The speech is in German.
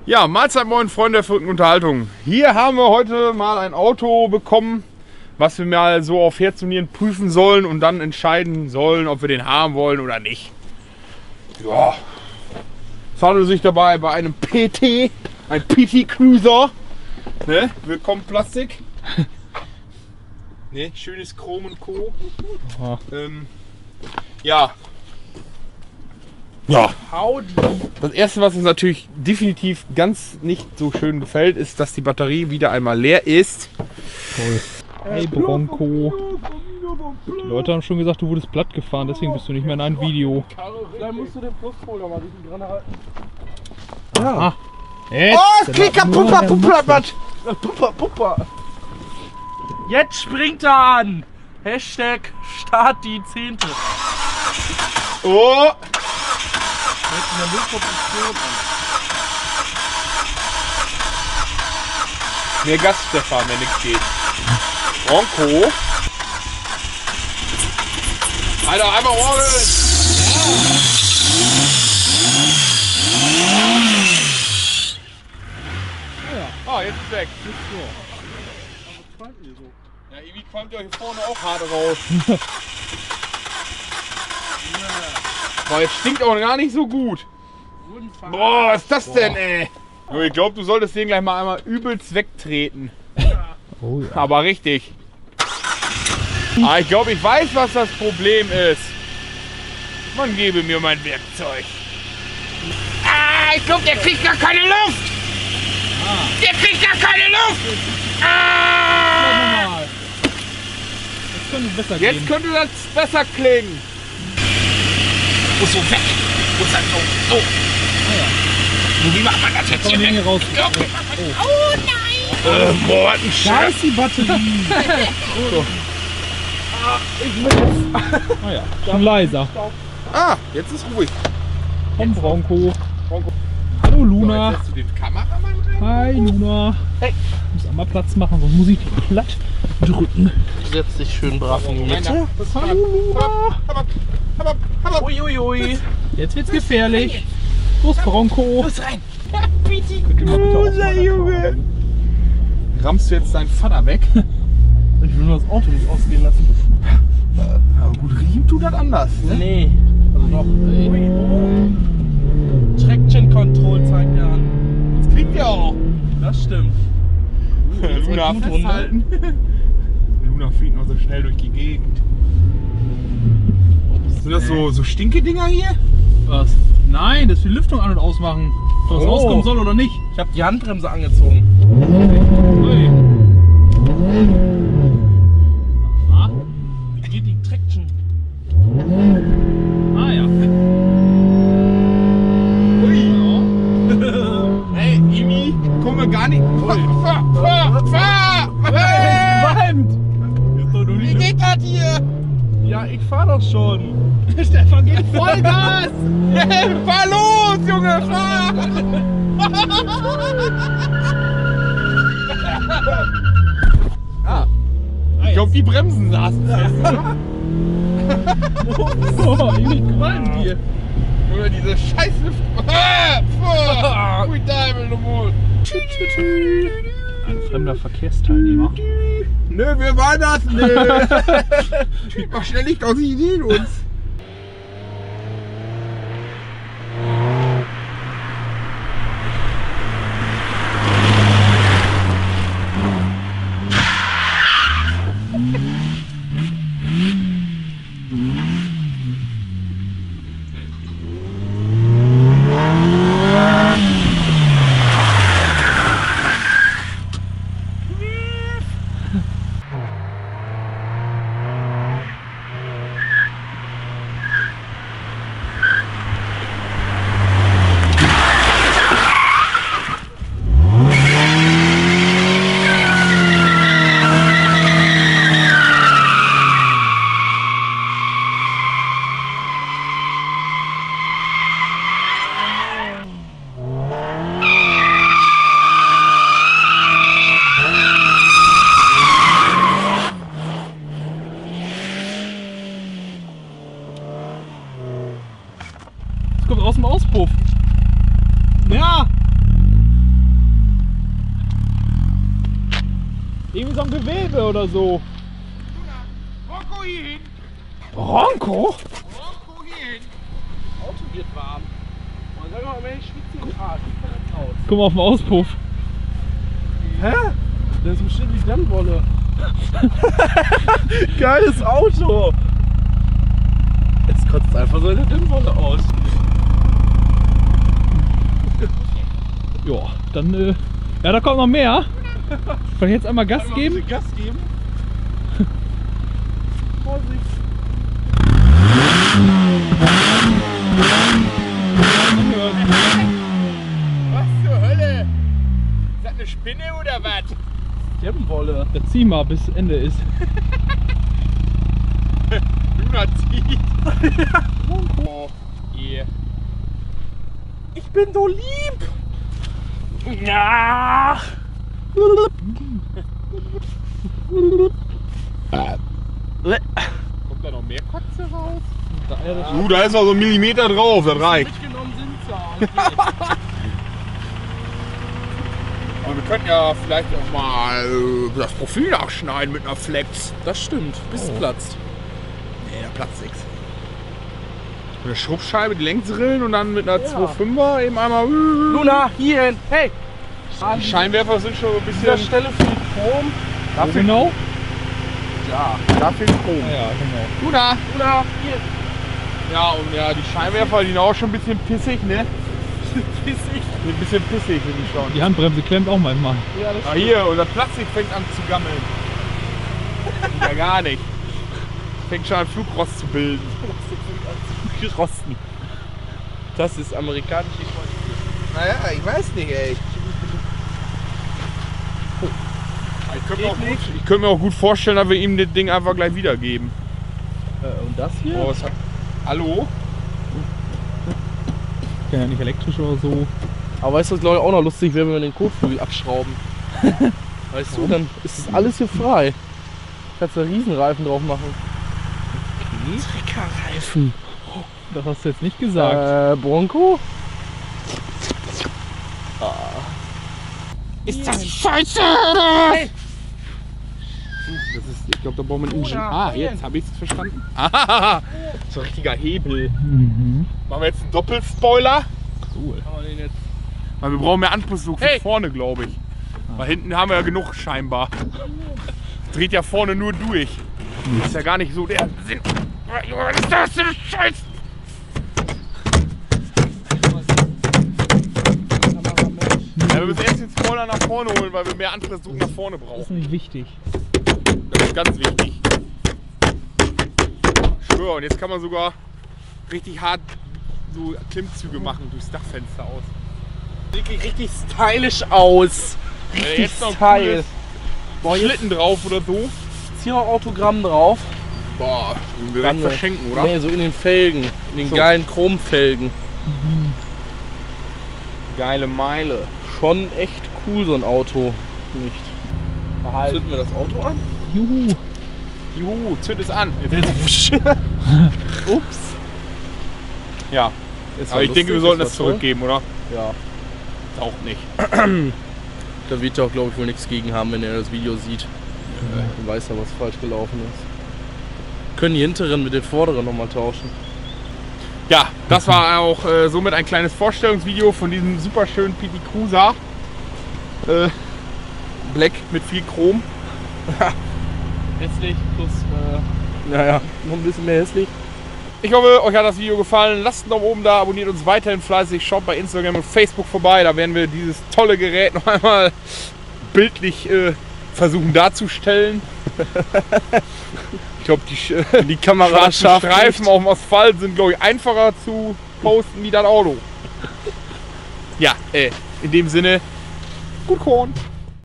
Ja, Mahlzeit moin Freunde der verrückten Unterhaltung. Hier haben wir heute mal ein Auto bekommen, was wir mal so auf Herz und Nieren prüfen sollen und dann entscheiden sollen, ob wir den haben wollen oder nicht. Ja. Es handelt sich dabei bei einem PT, ein PT Cruiser. Ne? Willkommen Plastik. Ne? Schönes Chrom und Co. Ja. Ja. Das erste, was uns natürlich definitiv ganz nicht so schön gefällt, ist, dass die Batterie wieder einmal leer ist. Toll. Hey Bronco. Die Leute haben schon gesagt, du wurdest platt gefahren, deswegen bist du nicht mehr in einem Video. Dann musst du den Plusfolder mal richtig dran halten. Ja. Oh, es geht kaputt, Puppa. Jetzt springt er an. Hashtag Start die 10. Oh! Jetzt in der Müllposition an. Mehr Gas, Stefan, wenn nichts geht. Bronco. Alter, einmal rollen! Ja. Ah, jetzt ist weg. Ja, irgendwie qualmt ja hier vorne auch hart raus. Boah, jetzt stinkt auch gar nicht so gut. Boah, was ist das denn, ey? Ich glaube, du solltest den gleich mal einmal übelst wegtreten. Oh ja. Aber richtig. Ah, ich glaube, ich weiß, was das Problem ist. Man gebe mir mein Werkzeug. Ah, ich glaube, der kriegt gar keine Luft. Der kriegt gar keine Luft. Ah! Jetzt könnte das besser klingen. Muss so weg. Muss halt so. Wie macht man das jetzt hier weg? Raus. Oh nein! Boah, was ein Da Scheiß. ist die Batterie. Ah ja, schon leiser. Ah, jetzt ist ruhig. Komm Bronco. Hallo Luna. So, jetzt lässt du den Kameramann rein. Hi Luna. Hey. Ich muss einmal Platz machen, sonst muss ich dich platt drücken. Setz dich schön brav in die Mitte. Hallo Luna. Uiuiui. Jetzt wird's gefährlich. Los Bronco. Los rein. Unser Junge. Rammst du jetzt deinen Vater weg? Ich will nur das Auto nicht ausgehen lassen. Aber gut, riechen tut das anders. Ne? Nee. Also noch. Traction Control zeigt er an. Das kriegt ihr auch. Das stimmt. Luna gut festhalten. Luna fliegt noch so schnell durch die Gegend. Sind das so Stinke-Dinger hier? Was? Nein, das ist für die Lüftung an- und ausmachen. Ob das rauskommen soll oder nicht. Ich habe die Handbremse angezogen. Hey. Ah, Wie geht die Traction? ah ja. Ui. Hey, Imi, kommen wir gar nicht. Fahr! Gemeint! Wie geht das hier? Ja, ich fahr doch schon. Stefan geht Vollgas! Fahr los, Junge, fahr! Ah, ich glaube, die Bremsen saßen fest, oder? Oh, irgendwie qualmt hier. Oder diese Scheißluft. Ui, Deibel, du Mund. Ein fremder Verkehrsteilnehmer. Nö, wir waren das nicht. Mach schnell Licht aus, ich sehe uns. Irgendwie so ein Gewebe oder so. Bronco hier hin! Bronco? Bronco hier hin! Auto wird warm. Und sag mal, wenn ich schwitze im Arsch, wie kann das aus? Guck mal auf den Auspuff. Hä? Das ist bestimmt die Dämmwolle. Geiles Auto! Jetzt kotzt einfach so eine Dämmwolle aus. Ja, dann, ja, da kommt noch mehr. Soll ich jetzt einmal Gas geben? Gas geben? Vorsicht! Was zur Hölle? Ist das eine Spinne oder was? Dämmwolle. Dann zieh mal, bis Ende ist. Luna zieht. Oh, yeah. Ich bin so lieb! Ja! Kommt da noch mehr Kotze raus? Da, Da ist noch so ein Millimeter drauf, das reicht. Mitgenommen sind sie. Okay. Aber wir könnten ja vielleicht auch mal das Profil nachschneiden mit einer Flex. Das stimmt, bis es platzt. Nee, da platzt nichts. Mit der Schrubbscheibe die Längsrillen und dann mit einer 2,5er eben einmal. Luna, hierhin! Hey! Die Scheinwerfer sind schon so ein An dieser bisschen. Stelle für die Chrom. wo genau? Ja. Dafür Chrom. Ja, genau. Luna! Luna, hier! Ja, und ja, die Scheinwerfer, die sind auch schon ein bisschen pissig, ne? Pissig. Ein bisschen pissig sind die schon. Die Handbremse klemmt auch manchmal. Ja, das Ah, hier, und das Plastik fängt an zu gammeln. Ja, gar nicht. Fängt schon an Flugrost zu bilden. Rosten. Das ist amerikanische Qualität. Naja, ich weiß nicht, ey. Ich könnte mir auch gut vorstellen, dass wir ihm das Ding einfach gleich wiedergeben. Und das hier? Oh, was hat... Hallo? Kann ja nicht elektrisch oder so. Aber weißt du, was glaube ich auch noch lustig wäre, wenn wir den Kotflügel abschrauben? Weißt du, dann ist das alles hier frei. Kannst da Riesenreifen drauf machen. Treckerreifen. Das hast du jetzt nicht gesagt. Bronco? Ist das scheiße? Hey. Das ist, ich glaube, da brauchen wir einen Engine. Oder? Ah, jetzt habe ich es verstanden. Ah, so ein richtiger Hebel. Mhm. Machen wir jetzt einen Doppelspoiler? Cool. Kann man den jetzt... Weil wir brauchen mehr Anpressdruck Hey. von vorne, glaube ich. Weil hinten haben wir ja genug scheinbar. Dreht ja vorne nur durch. Ist ja gar nicht so der Sinn. Was ist das für ein Scheiß? Ja, wir müssen erst den Spoiler nach vorne holen, weil wir mehr Anpressdruck nach vorne Das ist brauchen. nicht wichtig. Das ist ganz wichtig. Ich schwöre, und jetzt kann man sogar richtig hart so Klimmzüge machen durchs Dachfenster aus. Sieht richtig stylisch aus. Richtig Jetzt noch ein Style. cooles Boah, jetzt Schlitten drauf oder so. ist hier noch Autogramm drauf. Boah, den wir Dann, direkt verschenken, oder? Nee, so in den Felgen. In den So. geilen Chromfelgen. Geile Meile. Schon echt cool, so ein Auto. Nicht. Zünden wir das Auto an? Juhu. Juhu, zünd es an. Ups. Ja, Ist aber ich denke, wir sollten das zurück. zurückgeben, oder? Ja. Auch nicht. Da wird ja auch, glaube ich, wohl nichts gegen haben, wenn er das Video sieht. Dann weiß er, was falsch gelaufen ist. Können die hinteren mit den vorderen nochmal tauschen. Ja, das war auch somit ein kleines Vorstellungsvideo von diesem super schönen PT Cruiser. Black mit viel Chrom. Hässlich plus, naja, noch ein bisschen mehr hässlich. Ich hoffe, euch hat das Video gefallen. Lasst einen Daumen oben da, abonniert uns weiterhin fleißig, schaut bei Instagram und Facebook vorbei. Da werden wir dieses tolle Gerät noch einmal bildlich versuchen darzustellen. Ich glaube, die Kameraschaft schwarzen Streifen auf dem Asphalt sind, glaube ich, einfacher zu posten wie das Auto. Ja, in dem Sinne, gut Korn.